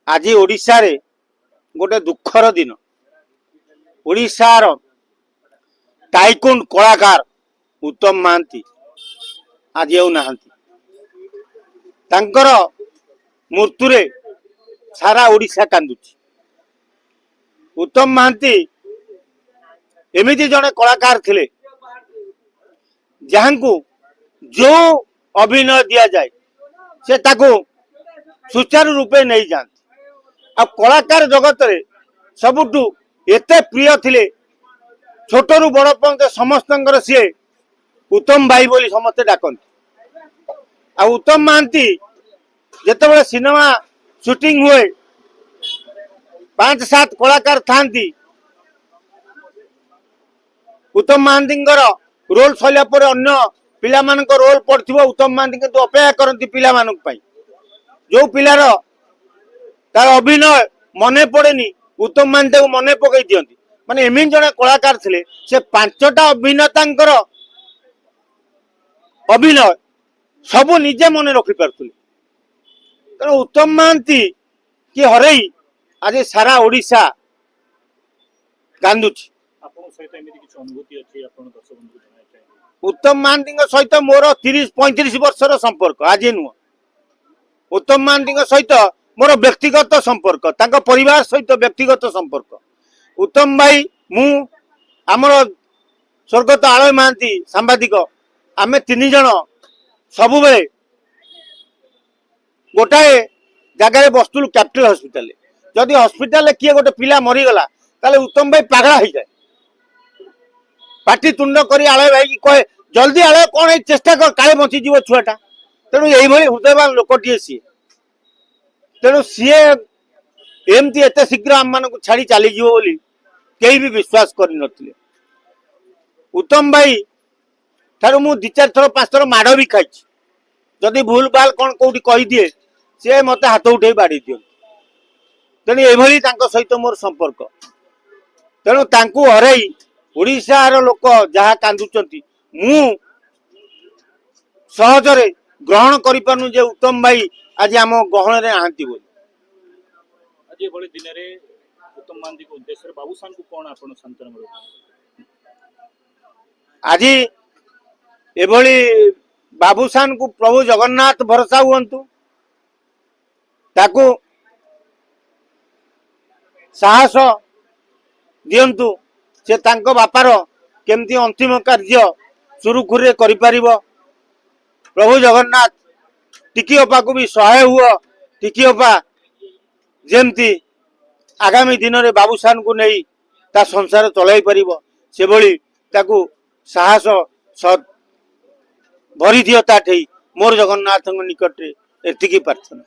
आज ओडिशा रे गोटे दुखर दिन। ओडिशार टाइकुन कलाकार उत्तम महांती आज आउ नाहांती। तांकर मृत्यु रे सारा ओडिशा कांदुची। उत्तम महांती एमिति जने कलाकार थिले जहां को जो अभिनय दिया जाए से ताको सुचारू रूपे नहीं जाती। आ कलाकार जगत रे सबुठु एते प्रिय थिले छोटरू बड़ पर्यंत समस्तंकर सी उत्तम भाई बोली समस्ते डाकती। आ उत्तम महांती जेतेबेले सिनेमा शूटिंग हुए 5-7 कलाकार थांती। उत्तम महांती रोल सरिया पर अन्य पिला मानक रोल पड़थिबो उत्तम महांती किंतु अपेक्षा करती पिला मानक पई। जो पिलार तार अभिनय मने पड़ेनी उत्तम महांती को मने पकई दियंती। माने एमिन जने कलाकार थिले से 5टा अभिनेतांकर अभिनय सबु निजे मने रखि परथुले। तेणु उत्तम महांती की हरई आज सारा ओडिशा कांदुची। उत्तम महांती सहित मोर 30-35 वर्षर संपर्क आज नुह। उत्तम महांती सहित मोर व्यक्तिगत संपर्क तांका परिवार सहित व्यक्तिगत संपर्क। उत्तम भाई मु आमर स्वर्गत आलय महांती सांबादिक आमे 3 जन सबु बेले गोटाए जगार बस्तुलु कैपिटल हॉस्पिटल। जदि हॉस्पिटल किए गोटे पिला मरीगला ताले उत्तम भाई पागला हो जाए। पाटी तुंड करी आलय भाई की कहे जल्दी आलय कौन चेष्टा कर काले बची जीव छुआटा। तेणु यही हृदयवान लोकटीए सी। तेणु सी एमती एत शीघ्र आम मान छाड़ी चली जीव बोली कहीं भी विश्वास कर नथिले। उत्तम भाई ठारू मु 2-4 थर 5 थर माड़ भी खाई। जदि भूल भाल कौन कौटी कही दिए सी मत हाथ उठे बाड़ी दियो। तेणु ये सहित मोर संपर्क। तेणु तांकु हरई ओडिशार लोक जहाँ कांदुचंती मु सहजरे ग्रहण करि पानु जे उत्तम भाई आज आम गहन रे आंती बोली। आज ये बड़े दिन रे उत्तम महांती को उद्देश्य बाबूसान को कोन आपण संतन मरो आज एभली बाबूसान को प्रभु जगन्नाथ भरोसा हुअंतु। ताकू साहस दियंतु से तांको बापार केमती अंतिम कार्य सुरुखुरे करि परिबो। प्रभु जगन्नाथ टिकियोपा को भी सहाय हुआ। टिकियोपा जेमती आगामी दिन रे बाबूसान को नहीं ता संसार चलाई परिबो से भली ताकू साहस भरी दियो। ताठे मोर जगन्नाथ निकट एतिकी प्रार्थना।